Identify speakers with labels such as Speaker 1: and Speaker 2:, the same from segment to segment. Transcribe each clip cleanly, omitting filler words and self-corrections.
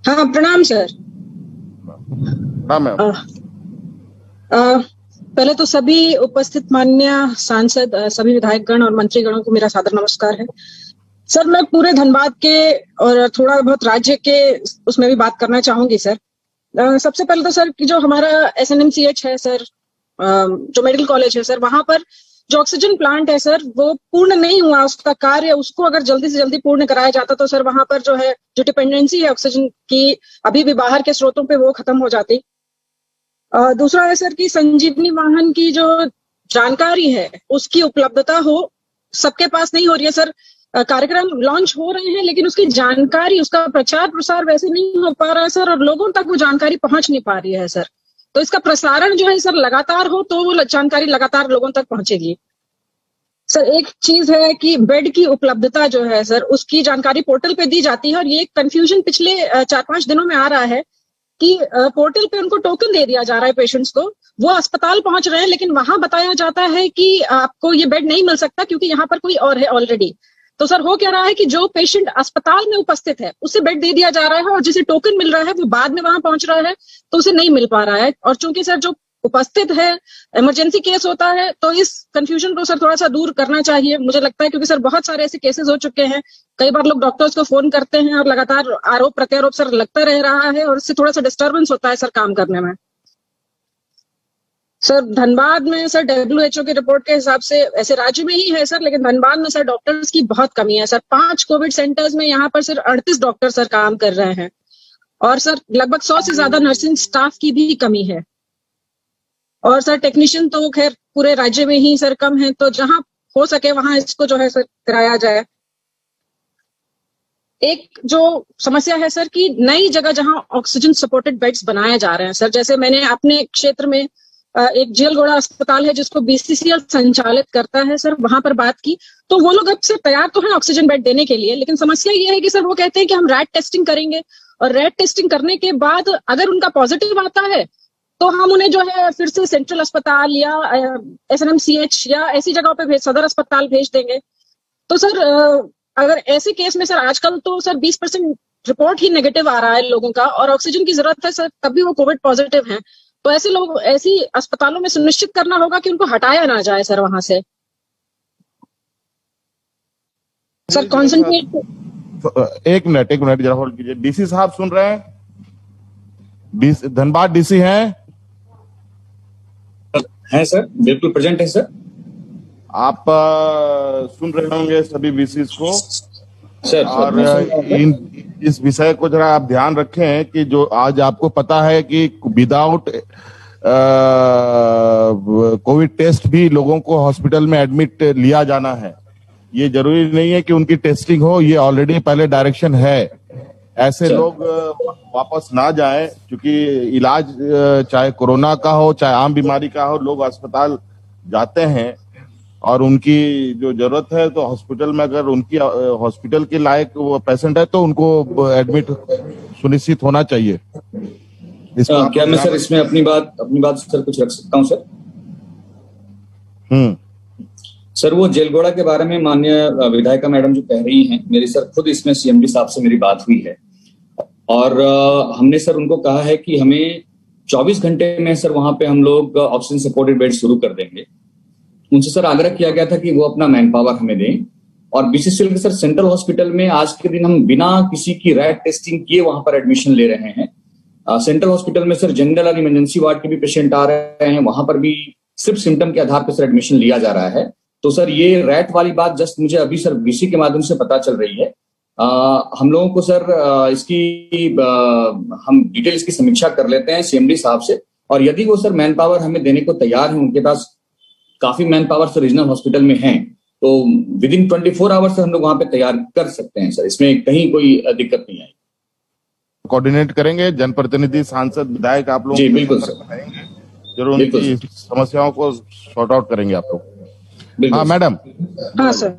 Speaker 1: हाँ, प्रणाम सर।
Speaker 2: हाँ मैम।
Speaker 1: पहले तो सभी उपस्थित माननीय सांसद, सभी विधायकगण और मंत्रीगणों को मेरा सादर नमस्कार है। सर, मैं पूरे धनबाद के और थोड़ा बहुत राज्य के उसमें भी बात करना चाहूंगी सर। सबसे पहले तो सर कि जो हमारा SNMCH है सर, जो मेडिकल कॉलेज है सर, वहां पर जो ऑक्सीजन प्लांट है सर वो पूर्ण नहीं हुआ उसका कार्य। उसको अगर जल्दी से जल्दी पूर्ण कराया जाता तो सर वहां पर जो है जो डिपेंडेंसी है ऑक्सीजन की अभी भी बाहर के स्रोतों पे वो खत्म हो जाती। दूसरा है सर कि संजीवनी वाहन की जो जानकारी है उसकी उपलब्धता हो, सबके पास नहीं हो रही है सर। कार्यक्रम लॉन्च हो रहे हैं लेकिन उसकी जानकारी, उसका प्रचार प्रसार वैसे नहीं हो पा रहा है सर, और लोगों तक वो जानकारी पहुंच नहीं पा रही है सर। तो इसका प्रसारण जो है सर लगातार हो तो वो जानकारी लगातार लोगों तक पहुंचेगी। सर, एक चीज है कि बेड की उपलब्धता जो है सर उसकी जानकारी पोर्टल पे दी जाती है, और ये कंफ्यूजन पिछले 4-5 दिनों में आ रहा है कि पोर्टल पे उनको टोकन दे दिया जा रहा है पेशेंट्स को, वो अस्पताल पहुंच रहे हैं लेकिन वहां बताया जाता है कि आपको ये बेड नहीं मिल सकता क्योंकि यहाँ पर कोई और है ऑलरेडी। तो सर हो क्या रहा है कि जो पेशेंट अस्पताल में उपस्थित है उसे बेड दे दिया जा रहा है, और जिसे टोकन मिल रहा है वो बाद में वहां पहुंच रहा है तो उसे नहीं मिल पा रहा है। और चूंकि सर जो उपस्थित है इमरजेंसी केस होता है तो इस कंफ्यूजन को सर थोड़ा सा दूर करना चाहिए, मुझे लगता है, क्योंकि सर बहुत सारे ऐसे केसेस हो चुके हैं। कई बार लोग डॉक्टर्स को फोन करते हैं और लगातार आरोप प्रत्यारोप सर लगता रह रहा है, और इससे थोड़ा सा डिस्टर्बेंस होता है सर काम करने में। सर, धनबाद में सर WHO की रिपोर्ट के हिसाब से ऐसे राज्य में ही है सर, लेकिन धनबाद में सर डॉक्टर्स की बहुत कमी है सर। 5 कोविड सेंटर्स में यहाँ पर सिर्फ 38 डॉक्टर सर काम कर रहे हैं, और सर लगभग 100 से ज्यादा नर्सिंग स्टाफ की भी कमी है। और सर टेक्नीशियन तो खैर पूरे राज्य में ही सर कम है, तो जहां हो सके वहां इसको जो है सर कराया जाए। एक जो समस्या है सर कि नई जगह जहां ऑक्सीजन सपोर्टेड बेड्स बनाए जा रहे हैं सर, जैसे मैंने अपने क्षेत्र में एक जेलगोड़ा अस्पताल है जिसको BCCL संचालित करता है सर, वहां पर बात की तो वो लोग अब से तैयार तो हैं ऑक्सीजन बेड देने के लिए, लेकिन समस्या ये है कि सर वो कहते हैं कि हम रैट टेस्टिंग करेंगे, और रैट टेस्टिंग करने के बाद अगर उनका पॉजिटिव आता है तो हम उन्हें जो है फिर से सेंट्रल अस्पताल या SNMCH या ऐसी जगहों पे सदर अस्पताल भेज देंगे। तो सर अगर ऐसे केस में सर आजकल तो सर 20% रिपोर्ट ही नेगेटिव आ रहा है लोगों का, और ऑक्सीजन की जरूरत है सर तब भी वो कोविड पॉजिटिव हैं, तो ऐसे लोग ऐसी अस्पतालों में सुनिश्चित करना होगा कि उनको हटाया ना जाए सर वहां से। Sir concentrate.
Speaker 2: एक मिनट जरा होल्ड कीजिए। DC साहब सुन रहे हैं? धनबाद DC हैं?
Speaker 3: हैं सर, बिल्कुल प्रेजेंट है सर।
Speaker 2: आप सुन रहे होंगे सभी VCs को
Speaker 3: सर,
Speaker 2: और इस विषय को जरा आप ध्यान रखें कि जो आज आपको पता है कि विदाउट कोविड टेस्ट भी लोगों को हॉस्पिटल में एडमिट लिया जाना है। ये जरूरी नहीं है कि उनकी टेस्टिंग हो, ये ऑलरेडी पहले डायरेक्शन है। ऐसे लोग वापस ना जाएं, क्योंकि इलाज चाहे कोरोना का हो चाहे आम बीमारी का हो, लोग अस्पताल जाते हैं और उनकी जो जरूरत है तो हॉस्पिटल में अगर उनकी हॉस्पिटल के लायक वो पेशेंट है तो उनको एडमिट सुनिश्चित होना चाहिए।
Speaker 3: क्या मैं सर इसमें अपनी बात सर कुछ रख सकता हूँ सर? सर, वो जेलगोड़ा के बारे में माननीय विधायिका मैडम जो कह रही हैं, मेरी सर खुद इसमें CMD साहब से मेरी बात हुई है, और हमने सर उनको कहा है कि हमें 24 घंटे में सर वहां पे हम लोग ऑक्सीजन सपोर्टेड बेड शुरू कर देंगे। उनसे सर आग्रह किया गया था कि वो अपना मैन पावर हमें दें, और BCCL के सर सेंट्रल हॉस्पिटल में आज के दिन हम बिना किसी की रैट टेस्टिंग किए वहां पर एडमिशन ले रहे हैं। सेंट्रल हॉस्पिटल में सर जनरल और इमरजेंसी वार्ड के भी पेशेंट आ रहे हैं, वहां पर भी सिर्फ सिम्टम के आधार पर सर एडमिशन लिया जा रहा है। तो सर ये रैट वाली बात जस्ट मुझे अभी सर VC के माध्यम से पता चल रही है। हम लोगों को सर हम डिटेल इसकी समीक्षा कर लेते हैं CMD साहब से, और यदि वो सर मैन पावर हमें देने को तैयार है, उनके पास काफी man power sir regional hospital में है, तो विदिन 24 आवर्स से हम लोग वहां पे तैयार कर सकते हैं सर, इसमें कहीं कोई दिक्कत नहीं आएगी।
Speaker 2: कोऑर्डिनेट करेंगे जनप्रतिनिधि, सांसद, विधायक, आप लोग
Speaker 3: जी बिल्कुल सर,
Speaker 2: जरूर उनकी समस्याओं को सॉर्ट आउट करेंगे आप लोग। हाँ मैडम।
Speaker 1: हाँ सर।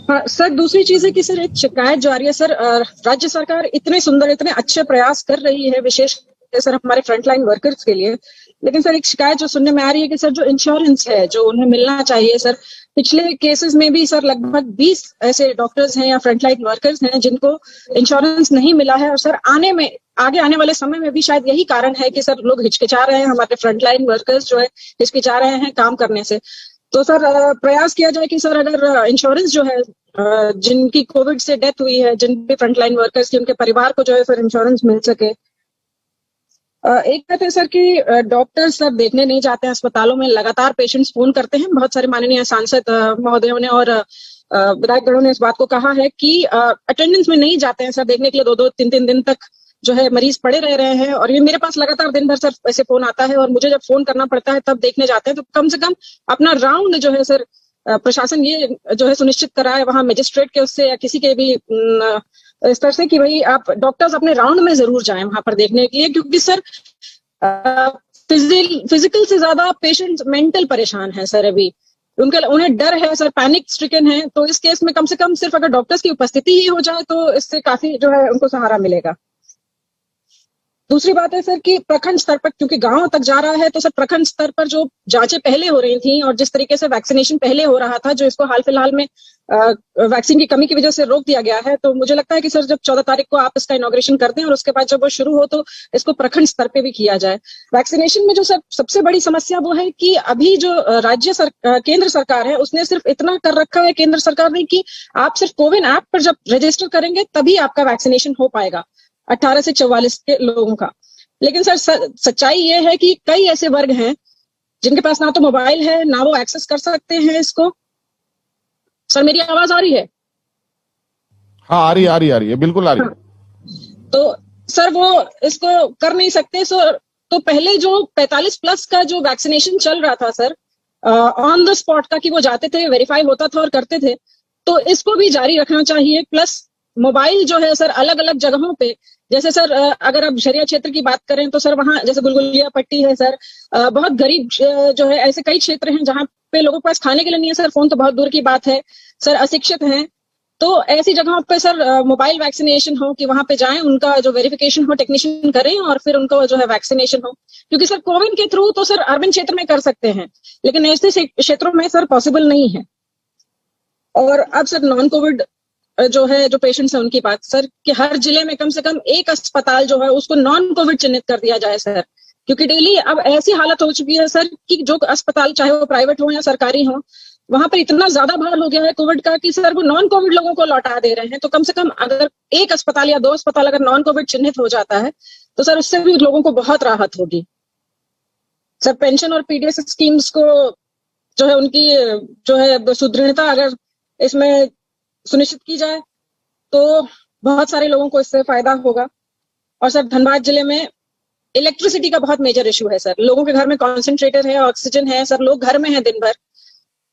Speaker 1: हाँ सर, दूसरी चीज है कि सर एक शिकायत जो आ रही है सर, राज्य सरकार इतने सुंदर इतने अच्छे प्रयास कर रही है विशेष सर हमारे फ्रंटलाइन वर्कर्स के लिए, लेकिन सर एक शिकायत जो सुनने में आ रही है कि सर जो इंश्योरेंस है जो उन्हें मिलना चाहिए सर, पिछले केसेस में भी सर लगभग 20 ऐसे डॉक्टर्स हैं या फ्रंटलाइन वर्कर्स हैं जिनको इंश्योरेंस नहीं मिला है। और सर आगे आने वाले समय में भी शायद यही कारण है कि सर लोग हिचकिचा रहे हैं, हमारे फ्रंटलाइन वर्कर्स जो है हिचकिचा रहे हैं काम करने से। तो सर प्रयास किया जाए कि सर अगर इंश्योरेंस जो है जिनकी कोविड से डेथ हुई है, जिन भी फ्रंटलाइन वर्कर्स की, उनके परिवार को जो है सर इंश्योरेंस मिल सके। एक बात है सर कि डॉक्टर सर देखने नहीं जाते हैं अस्पतालों में, लगातार पेशेंट्स फोन करते हैं। बहुत सारे माननीय सांसद महोदयों ने और विधायकगणों ने इस बात को कहा है कि अटेंडेंस में नहीं जाते हैं सर देखने के लिए, 2-2, 3-3 दिन तक जो है मरीज पड़े रह रहे हैं। और ये मेरे पास लगातार दिन भर सर ऐसे फोन आता है और मुझे जब फोन करना पड़ता है तब देखने जाते हैं। तो कम से कम अपना राउंड जो है सर प्रशासन ये जो है सुनिश्चित कराए वहां मजिस्ट्रेट के उससे या किसी के भी स्तर से कि भाई आप डॉक्टर्स अपने राउंड में जरूर जाएं वहां पर देखने के लिए, क्योंकि सर फिजिकल से ज्यादा पेशेंट मेंटल परेशान है सर। अभी उन्हें डर है सर, पैनिक स्ट्रिकन है। तो इस केस में कम से कम सिर्फ अगर डॉक्टर्स की उपस्थिति ही हो जाए तो इससे काफी जो है उनको सहारा मिलेगा। दूसरी बात है सर कि प्रखंड स्तर पर, क्योंकि गांव तक जा रहा है, तो सर प्रखंड स्तर पर जो जांचें पहले हो रही थी और जिस तरीके से वैक्सीनेशन पहले हो रहा था, जो इसको हाल फिलहाल में वैक्सीन की कमी की वजह से रोक दिया गया है, तो मुझे लगता है कि सर जब 14 तारीख को आप इसका इनॉग्रेशन करते हैं और उसके बाद जब वो शुरू हो तो इसको प्रखंड स्तर पे भी किया जाए। वैक्सीनेशन में जो सर सबसे बड़ी समस्या वो है कि अभी जो केंद्र सरकार है उसने सिर्फ इतना कर रखा है केंद्र सरकार ने कि आप सिर्फ कोविन ऐप पर जब रजिस्टर करेंगे तभी आपका वैक्सीनेशन हो पाएगा 18 से 44 के लोगों का। लेकिन सर सच्चाई ये है कि कई ऐसे वर्ग हैं जिनके पास ना तो मोबाइल है ना वो एक्सेस कर सकते हैं इसको। सर मेरी आवाज आ रही है?
Speaker 2: हाँ आ रही है बिल्कुल आ रही है।
Speaker 1: हाँ। तो सर वो इसको कर नहीं सकते। सर तो पहले जो 45 प्लस का जो वैक्सीनेशन चल रहा था सर ऑन द स्पॉट का, कि वो जाते थे, वेरीफाई होता था और करते थे, तो इसको भी जारी रखना चाहिए। प्लस मोबाइल जो है सर अलग अलग जगहों पे, जैसे सर अगर आप शहरिया क्षेत्र की बात करें तो सर वहां जैसे गुलगुलिया पट्टी है सर, बहुत गरीब जो है ऐसे कई क्षेत्र हैं जहां पे लोगों के पास खाने के लिए नहीं है सर, फोन तो बहुत दूर की बात है सर, अशिक्षित हैं। तो ऐसी जगहों पे सर मोबाइल वैक्सीनेशन हो कि वहां पे जाएं, उनका जो वेरिफिकेशन हो टेक्नीशियन करें और फिर उनको जो है वैक्सीनेशन हो। क्योंकि सर कोविन के थ्रू तो सर अर्बन क्षेत्र में कर सकते हैं लेकिन ऐसे क्षेत्रों में सर पॉसिबल नहीं है। और अब सर नॉन कोविड जो है जो पेशेंट्स है उनकी बात सर कि हर जिले में कम से कम एक अस्पताल जो है उसको नॉन कोविड चिन्हित कर दिया जाए सर, क्योंकि डेली अब ऐसी हालत हो चुकी है सर कि जो अस्पताल चाहे वो प्राइवेट हो या सरकारी हो, वहां पर इतना ज्यादा भार हो गया है कोविड का कि सर वो नॉन कोविड लोगों को लौटा दे रहे हैं। तो कम से कम अगर एक अस्पताल या 2 अस्पताल अगर नॉन कोविड चिन्हित हो जाता है तो सर उससे भी लोगों को बहुत राहत होगी। सर पेंशन और पीडीएस स्कीम्स को जो है उनकी जो है सुदृढ़ता अगर इसमें सुनिश्चित की जाए तो बहुत सारे लोगों को इससे फायदा होगा। और सर धनबाद जिले में इलेक्ट्रिसिटी का बहुत मेजर इशू है सर, लोगों के घर में कॉन्सेंट्रेटर है, ऑक्सीजन है सर, लोग घर में हैं दिन भर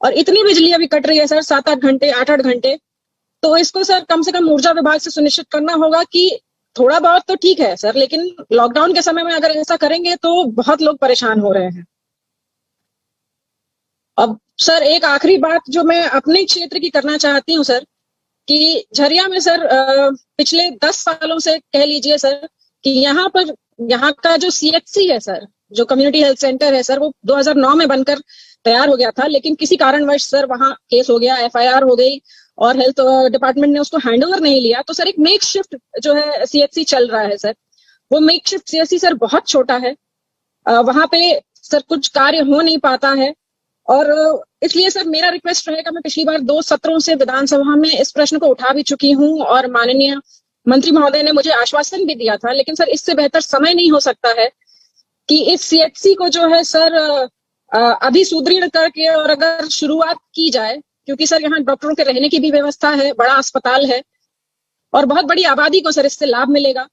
Speaker 1: और इतनी बिजली अभी कट रही है सर 7-8 घंटे 8-8 घंटे। तो इसको सर कम से कम ऊर्जा विभाग से सुनिश्चित करना होगा कि थोड़ा बहुत तो ठीक है सर, लेकिन लॉकडाउन के समय में अगर ऐसा करेंगे तो बहुत लोग परेशान हो रहे हैं। अब सर एक आखिरी बात जो मैं अपने क्षेत्र की करना चाहती हूँ सर कि झरिया में सर पिछले 10 सालों से कह लीजिए सर कि यहाँ का जो सीएचसी है सर, जो कम्युनिटी हेल्थ सेंटर है सर, वो 2009 में बनकर तैयार हो गया था, लेकिन किसी कारणवश सर वहां केस हो गया, एफआईआर हो गई और हेल्थ डिपार्टमेंट ने उसको हैंडओवर नहीं लिया। तो सर एक मेक शिफ्ट जो है सीएचसी चल रहा है सर, वो मेक शिफ्ट सीएचसी सर बहुत छोटा है, वहां पे सर कुछ कार्य हो नहीं पाता है। और इसलिए सर मेरा रिक्वेस्ट रहेगा, मैं पिछली बार 2 सत्रों से विधानसभा में इस प्रश्न को उठा भी चुकी हूं और माननीय मंत्री महोदय ने मुझे आश्वासन भी दिया था, लेकिन सर इससे बेहतर समय नहीं हो सकता है कि इस सीएचसी को जो है सर अभी सुदृढ़ करके और अगर शुरुआत की जाए, क्योंकि सर यहाँ डॉक्टरों के रहने की भी व्यवस्था है, बड़ा अस्पताल है और बहुत बड़ी आबादी को सर इससे लाभ मिलेगा।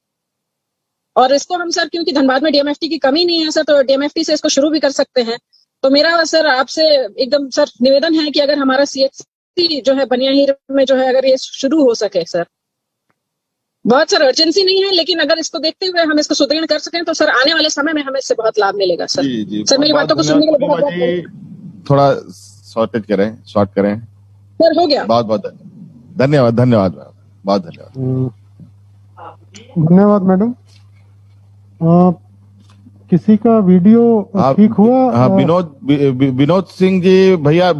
Speaker 1: और इसको हम सर, क्योंकि धनबाद में डीएमएफटी की कमी नहीं है सर, तो डीएमएफटी से इसको शुरू भी कर सकते हैं। तो मेरा सर आपसे एकदम सर निवेदन है कि अगर हमारा सीएचसी जो है बनियाहीर में जो है अगर ये शुरू हो सके सर, बहुत सर अर्जेंसी नहीं है, लेकिन अगर इसको देखते हुए हम इसको सुदृढ़ कर सकें तो सर आने वाले समय में हमें इससे बहुत लाभ मिलेगा सर। जी, सर मेरी बातों को सुनने के लिए बहुत
Speaker 2: थोड़ा शॉर्ट करें
Speaker 1: सर। हो गया,
Speaker 2: बहुत बहुत धन्यवाद बहुत धन्यवाद
Speaker 4: धन्यवाद मैडम। किसी का वीडियो ठीक हुआ?
Speaker 2: विनोद सिंह जी भैया